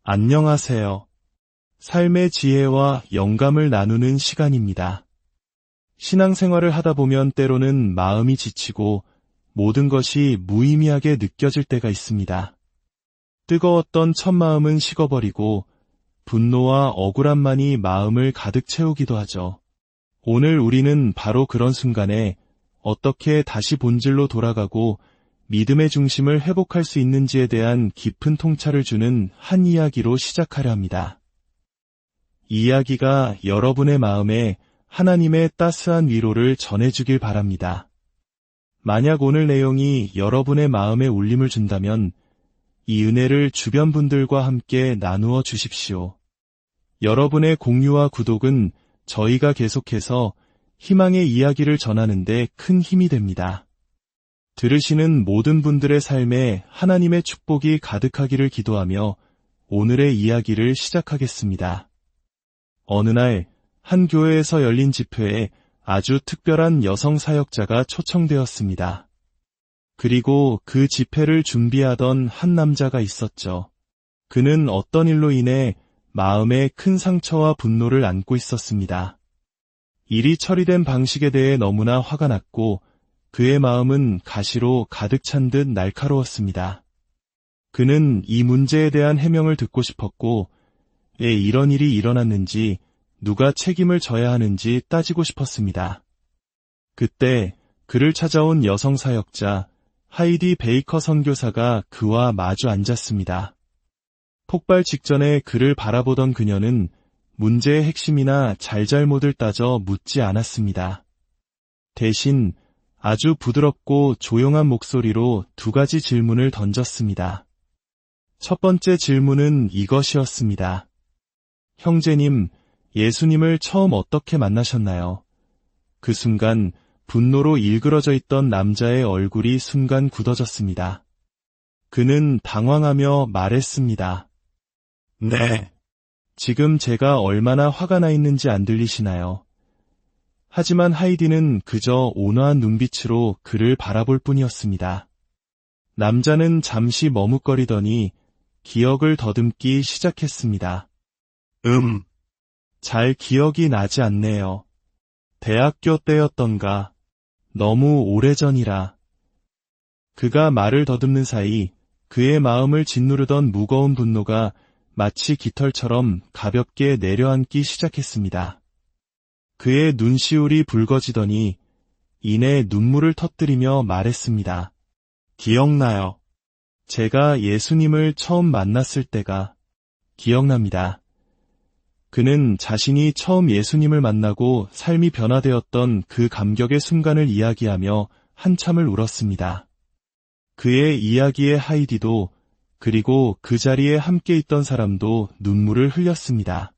안녕하세요. 삶의 지혜와 영감을 나누는 시간입니다. 신앙생활을 하다 보면 때로는 마음이 지치고 모든 것이 무의미하게 느껴질 때가 있습니다. 뜨거웠던 첫 마음은 식어버리고 분노와 억울함만이 마음을 가득 채우기도 하죠. 오늘 우리는 바로 그런 순간에 어떻게 다시 본질로 돌아가고 믿음의 중심을 회복할 수 있는지에 대한 깊은 통찰을 주는 한 이야기로 시작하려 합니다. 이 이야기가 여러분의 마음에 하나님의 따스한 위로를 전해주길 바랍니다. 만약 오늘 내용이 여러분의 마음에 울림을 준다면 이 은혜를 주변 분들과 함께 나누어 주십시오. 여러분의 공유와 구독은 저희가 계속해서 희망의 이야기를 전하는 데 큰 힘이 됩니다. 들으시는 모든 분들의 삶에 하나님의 축복이 가득하기를 기도하며 오늘의 이야기를 시작하겠습니다. 어느 날 한 교회에서 열린 집회에 아주 특별한 여성 사역자가 초청되었습니다. 그리고 그 집회를 준비하던 한 남자가 있었죠. 그는 어떤 일로 인해 마음에 큰 상처와 분노를 안고 있었습니다. 일이 처리된 방식에 대해 너무나 화가 났고 그의 마음은 가시로 가득 찬 듯 날카로웠습니다. 그는 이 문제에 대한 해명을 듣고 싶었고 왜 이런 일이 일어났는지 누가 책임을 져야 하는지 따지고 싶었습니다. 그때 그를 찾아온 여성 사역자 하이디 베이커 선교사가 그와 마주 앉았습니다. 폭발 직전에 그를 바라보던 그녀는 문제의 핵심이나 잘잘못을 따져 묻지 않았습니다. 대신 아주 부드럽고 조용한 목소리로 두 가지 질문을 던졌습니다. 첫 번째 질문은 이것이었습니다. 형제님, 예수님을 처음 어떻게 만나셨나요? 그 순간 분노로 일그러져 있던 남자의 얼굴이 순간 굳어졌습니다. 그는 당황하며 말했습니다. 네. 지금 제가 얼마나 화가 나 있는지 안 들리시나요? 하지만 하이디는 그저 온화한 눈빛으로 그를 바라볼 뿐이었습니다. 남자는 잠시 머뭇거리더니 기억을 더듬기 시작했습니다. 잘 기억이 나지 않네요. 대학교 때였던가. 너무 오래전이라. 그가 말을 더듬는 사이 그의 마음을 짓누르던 무거운 분노가 마치 깃털처럼 가볍게 내려앉기 시작했습니다. 그의 눈시울이 붉어지더니 이내 눈물을 터뜨리며 말했습니다. 기억나요. 제가 예수님을 처음 만났을 때가 기억납니다. 그는 자신이 처음 예수님을 만나고 삶이 변화되었던 그 감격의 순간을 이야기하며 한참을 울었습니다. 그의 이야기에 하이디도 그리고 그 자리에 함께 있던 사람도 눈물을 흘렸습니다.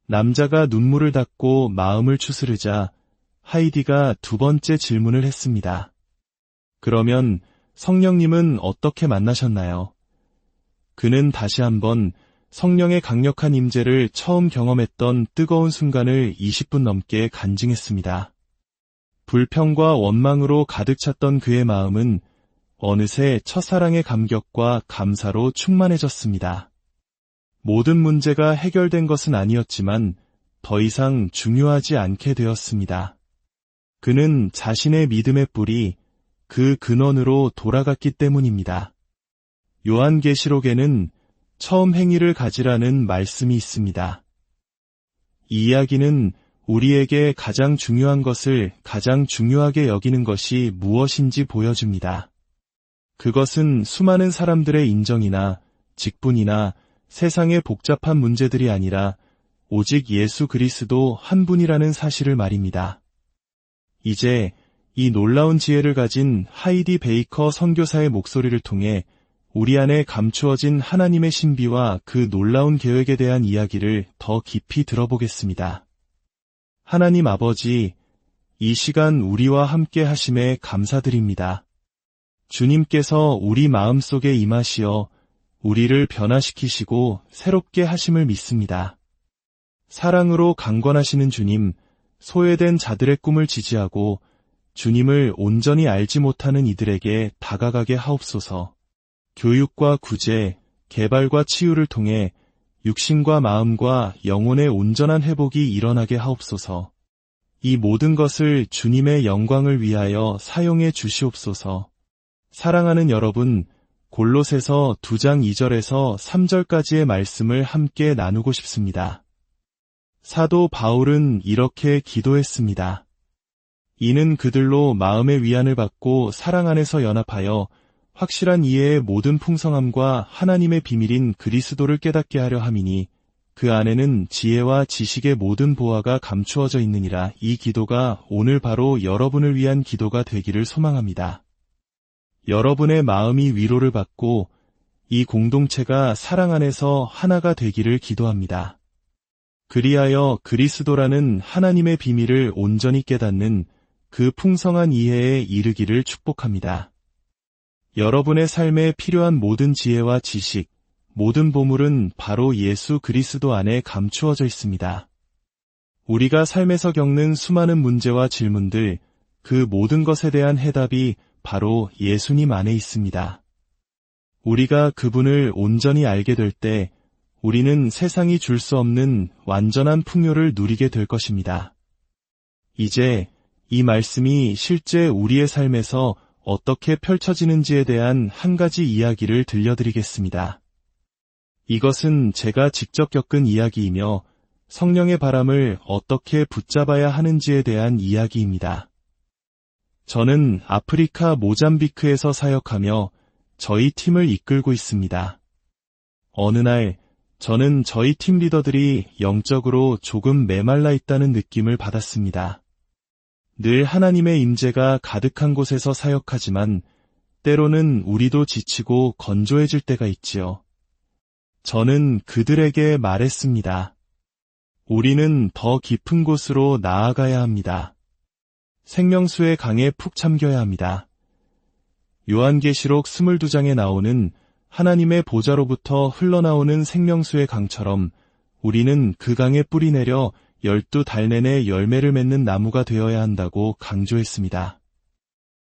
남자가 눈물을 닦고 마음을 추스르자 하이디가 두 번째 질문을 했습니다. 그러면 성령님은 어떻게 만나셨나요? 그는 다시 한번 성령의 강력한 임재를 처음 경험했던 뜨거운 순간을 20분 넘게 간증했습니다. 불평과 원망으로 가득 찼던 그의 마음은 어느새 첫사랑의 감격과 감사로 충만해졌습니다. 모든 문제가 해결된 것은 아니었지만 더 이상 중요하지 않게 되었습니다. 그는 자신의 믿음의 뿌리, 그 근원으로 돌아갔기 때문입니다. 요한계시록에는 처음 행위를 가지라는 말씀이 있습니다. 이 이야기는 우리에게 가장 중요한 것을 가장 중요하게 여기는 것이 무엇인지 보여줍니다. 그것은 수많은 사람들의 인정이나 직분이나 세상의 복잡한 문제들이 아니라 오직 예수 그리스도 한 분이라는 사실을 말입니다. 이제 이 놀라운 지혜를 가진 하이디 베이커 선교사의 목소리를 통해 우리 안에 감추어진 하나님의 신비와 그 놀라운 계획에 대한 이야기를 더 깊이 들어보겠습니다. 하나님 아버지, 이 시간 우리와 함께 하심에 감사드립니다. 주님께서 우리 마음속에 임하시어 우리를 변화시키시고 새롭게 하심을 믿습니다. 사랑으로 강권하시는 주님, 소외된 자들의 꿈을 지지하고 주님을 온전히 알지 못하는 이들에게 다가가게 하옵소서. 교육과 구제, 개발과 치유를 통해 육신과 마음과 영혼의 온전한 회복이 일어나게 하옵소서. 이 모든 것을 주님의 영광을 위하여 사용해 주시옵소서. 사랑하는 여러분, 골로새서 2장 2절에서 3절까지의 말씀을 함께 나누고 싶습니다. 사도 바울은 이렇게 기도했습니다. 이는 그들로 마음의 위안을 받고 사랑 안에서 연합하여 확실한 이해의 모든 풍성함과 하나님의 비밀인 그리스도를 깨닫게 하려 함이니 그 안에는 지혜와 지식의 모든 보화가 감추어져 있느니라. 이 기도가 오늘 바로 여러분을 위한 기도가 되기를 소망합니다. 여러분의 마음이 위로를 받고 이 공동체가 사랑 안에서 하나가 되기를 기도합니다. 그리하여 그리스도라는 하나님의 비밀을 온전히 깨닫는 그 풍성한 이해에 이르기를 축복합니다. 여러분의 삶에 필요한 모든 지혜와 지식, 모든 보물은 바로 예수 그리스도 안에 감추어져 있습니다. 우리가 삶에서 겪는 수많은 문제와 질문들, 그 모든 것에 대한 해답이 바로 예수님 안에 있습니다. 우리가 그분을 온전히 알게 될 때 우리는 세상이 줄 수 없는 완전한 풍요를 누리게 될 것입니다. 이제 이 말씀이 실제 우리의 삶에서 어떻게 펼쳐지는지에 대한 한 가지 이야기를 들려드리겠습니다. 이것은 제가 직접 겪은 이야기이며 성령의 바람을 어떻게 붙잡아야 하는지에 대한 이야기입니다. 저는 아프리카 모잠비크에서 사역하며 저희 팀을 이끌고 있습니다. 어느 날 저는 저희 팀 리더들이 영적으로 조금 메말라 있다는 느낌을 받았습니다. 늘 하나님의 임재가 가득한 곳에서 사역하지만 때로는 우리도 지치고 건조해질 때가 있지요. 저는 그들에게 말했습니다. 우리는 더 깊은 곳으로 나아가야 합니다. 생명수의 강에 푹 잠겨야 합니다. 요한계시록 22장에 나오는 하나님의 보좌로부터 흘러나오는 생명수의 강처럼 우리는 그 강에 뿌리 내려 12달 내내 열매를 맺는 나무가 되어야 한다고 강조했습니다.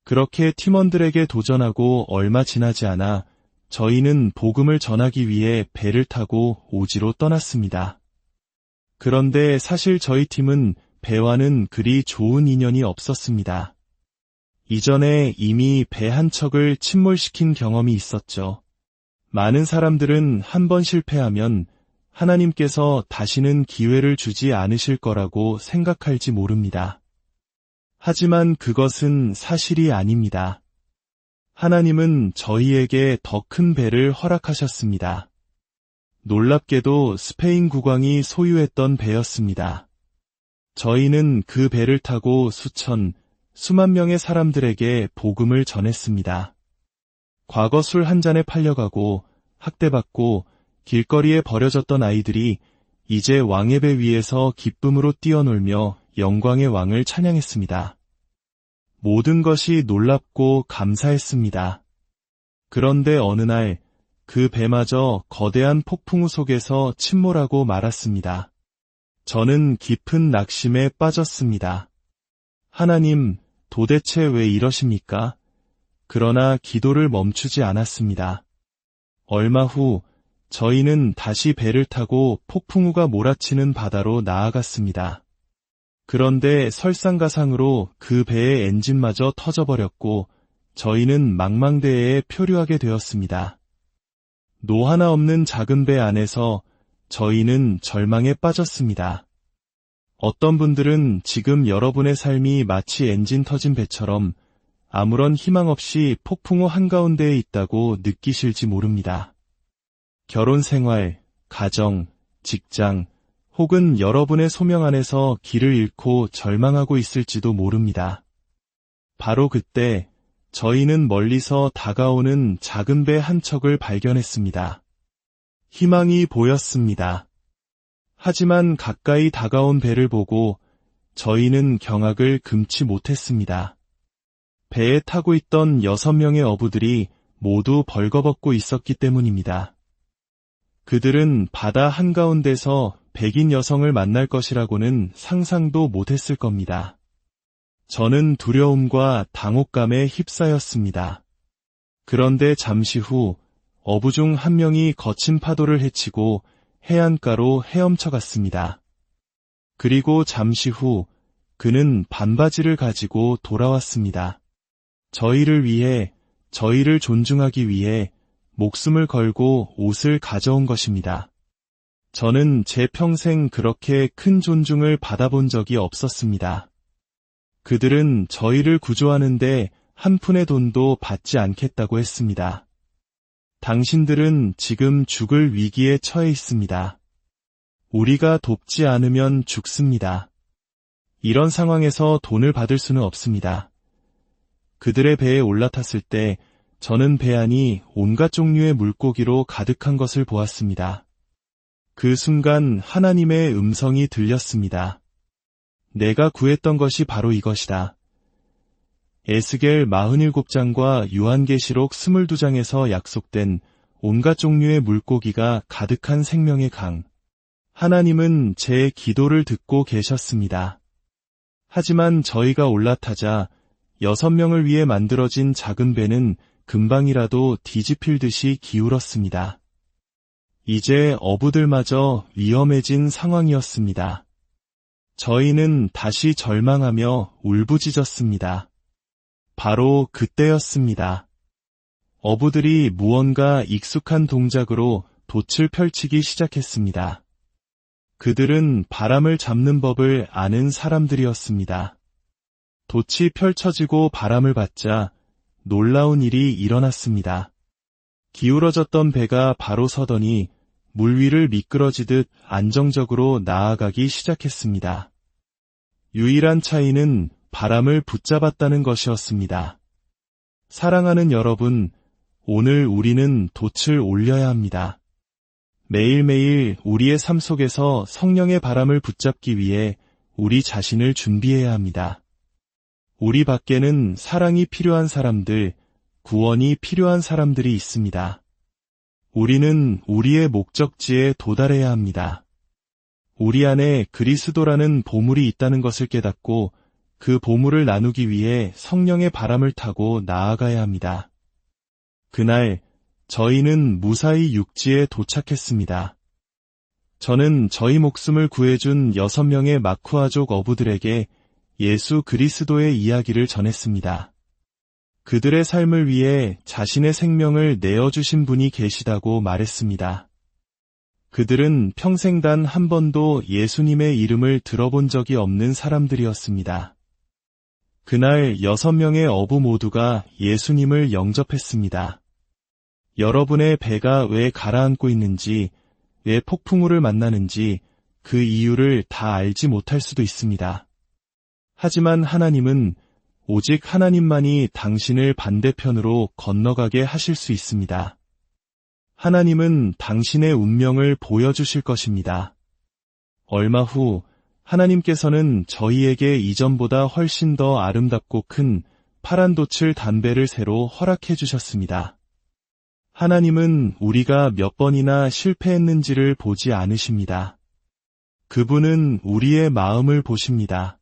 그렇게 팀원들에게 도전하고 얼마 지나지 않아 저희는 복음을 전하기 위해 배를 타고 오지로 떠났습니다. 그런데 사실 저희 팀은 배와는 그리 좋은 인연이 없었습니다. 이전에 이미 배 한 척을 침몰시킨 경험이 있었죠. 많은 사람들은 한 번 실패하면 하나님께서 다시는 기회를 주지 않으실 거라고 생각할지 모릅니다. 하지만 그것은 사실이 아닙니다. 하나님은 저희에게 더 큰 배를 허락하셨습니다. 놀랍게도 스페인 국왕이 소유했던 배였습니다. 저희는 그 배를 타고 수만 명의 사람들에게 복음을 전했습니다. 과거 술 한 잔에 팔려가고 학대받고 길거리에 버려졌던 아이들이 이제 왕의 배 위에서 기쁨으로 뛰어놀며 영광의 왕을 찬양했습니다. 모든 것이 놀랍고 감사했습니다. 그런데 어느 날 그 배마저 거대한 폭풍우 속에서 침몰하고 말았습니다. 저는 깊은 낙심에 빠졌습니다. 하나님, 도대체 왜 이러십니까? 그러나 기도를 멈추지 않았습니다. 얼마 후 저희는 다시 배를 타고 폭풍우가 몰아치는 바다로 나아갔습니다. 그런데 설상가상으로 그 배의 엔진마저 터져버렸고 저희는 망망대해에 표류하게 되었습니다. 노 하나 없는 작은 배 안에서 저희는 절망에 빠졌습니다. 어떤 분들은 지금 여러분의 삶이 마치 엔진 터진 배처럼 아무런 희망 없이 폭풍우 한가운데에 있다고 느끼실지 모릅니다. 결혼 생활, 가정, 직장, 혹은 여러분의 소명 안에서 길을 잃고 절망하고 있을지도 모릅니다. 바로 그때 저희는 멀리서 다가오는 작은 배 한 척을 발견했습니다. 희망이 보였습니다. 하지만 가까이 다가온 배를 보고 저희는 경악을 금치 못했습니다. 배에 타고 있던 6명의 어부들이 모두 벌거벗고 있었기 때문입니다. 그들은 바다 한가운데서 백인 여성을 만날 것이라고는 상상도 못했을 겁니다. 저는 두려움과 당혹감에 휩싸였습니다. 그런데 잠시 후 어부 중 한 명이 거친 파도를 헤치고 해안가로 헤엄쳐 갔습니다. 그리고 잠시 후 그는 반바지를 가지고 돌아왔습니다. 저희를 위해, 저희를 존중하기 위해 목숨을 걸고 옷을 가져온 것입니다. 저는 제 평생 그렇게 큰 존중을 받아본 적이 없었습니다. 그들은 저희를 구조하는데 한 푼의 돈도 받지 않겠다고 했습니다. 당신들은 지금 죽을 위기에 처해 있습니다. 우리가 돕지 않으면 죽습니다. 이런 상황에서 돈을 받을 수는 없습니다. 그들의 배에 올라탔을 때 저는 배 안이 온갖 종류의 물고기로 가득한 것을 보았습니다. 그 순간 하나님의 음성이 들렸습니다. 내가 구했던 것이 바로 이것이다. 에스겔 47장과 요한계시록 22장에서 약속된 온갖 종류의 물고기가 가득한 생명의 강. 하나님은 제 기도를 듣고 계셨습니다. 하지만 저희가 올라타자 6명을 위해 만들어진 작은 배는 금방이라도 뒤집힐 듯이 기울었습니다. 이제 어부들마저 위험해진 상황이었습니다. 저희는 다시 절망하며 울부짖었습니다. 바로 그때였습니다. 어부들이 무언가 익숙한 동작으로 돛을 펼치기 시작했습니다. 그들은 바람을 잡는 법을 아는 사람들이었습니다. 돛이 펼쳐지고 바람을 받자 놀라운 일이 일어났습니다. 기울어졌던 배가 바로 서더니 물 위를 미끄러지듯 안정적으로 나아가기 시작했습니다. 유일한 차이는 바람을 붙잡았다는 것이었습니다. 사랑하는 여러분, 오늘 우리는 돛을 올려야 합니다. 매일매일 우리의 삶 속에서 성령의 바람을 붙잡기 위해 우리 자신을 준비해야 합니다. 우리 밖에는 사랑이 필요한 사람들, 구원이 필요한 사람들이 있습니다. 우리는 우리의 목적지에 도달해야 합니다. 우리 안에 그리스도라는 보물이 있다는 것을 깨닫고 그 보물을 나누기 위해 성령의 바람을 타고 나아가야 합니다. 그날 저희는 무사히 육지에 도착했습니다. 저는 저희 목숨을 구해준 6명의 마쿠아족 어부들에게 예수 그리스도의 이야기를 전했습니다. 그들의 삶을 위해 자신의 생명을 내어주신 분이 계시다고 말했습니다. 그들은 평생 단 한 번도 예수님의 이름을 들어본 적이 없는 사람들이었습니다. 그날 6명의 어부 모두가 예수님을 영접했습니다. 여러분의 배가 왜 가라앉고 있는지, 왜 폭풍우를 만나는지 그 이유를 다 알지 못할 수도 있습니다. 하지만 하나님은 오직 하나님만이 당신을 반대편으로 건너가게 하실 수 있습니다. 하나님은 당신의 운명을 보여주실 것입니다. 얼마 후 하나님께서는 저희에게 이전보다 훨씬 더 아름답고 큰 파란 돛을 단배를 새로 허락해 주셨습니다. 하나님은 우리가 몇 번이나 실패했는지를 보지 않으십니다. 그분은 우리의 마음을 보십니다.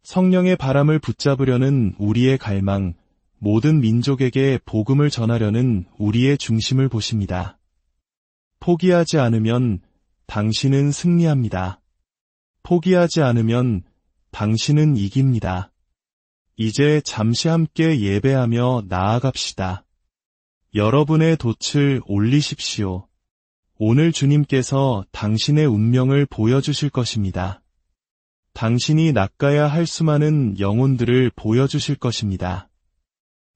성령의 바람을 붙잡으려는 우리의 갈망, 모든 민족에게 복음을 전하려는 우리의 중심을 보십니다. 포기하지 않으면 당신은 승리합니다. 포기하지 않으면 당신은 이깁니다. 이제 잠시 함께 예배하며 나아갑시다. 여러분의 돛을 올리십시오. 오늘 주님께서 당신의 운명을 보여주실 것입니다. 당신이 낚아야 할 수많은 영혼들을 보여주실 것입니다.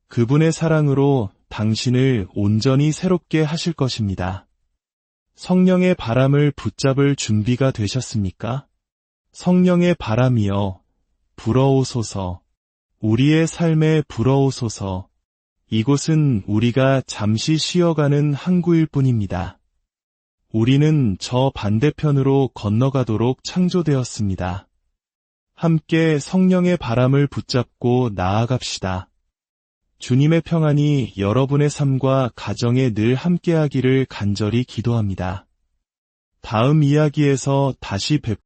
그분의 사랑으로 당신을 온전히 새롭게 하실 것입니다. 성령의 바람을 붙잡을 준비가 되셨습니까? 성령의 바람이여, 불어오소서. 우리의 삶에 불어오소서. 이곳은 우리가 잠시 쉬어가는 항구일 뿐입니다. 우리는 저 반대편으로 건너가도록 창조되었습니다. 함께 성령의 바람을 붙잡고 나아갑시다. 주님의 평안이 여러분의 삶과 가정에 늘 함께하기를 간절히 기도합니다. 다음 이야기에서 다시 뵙도록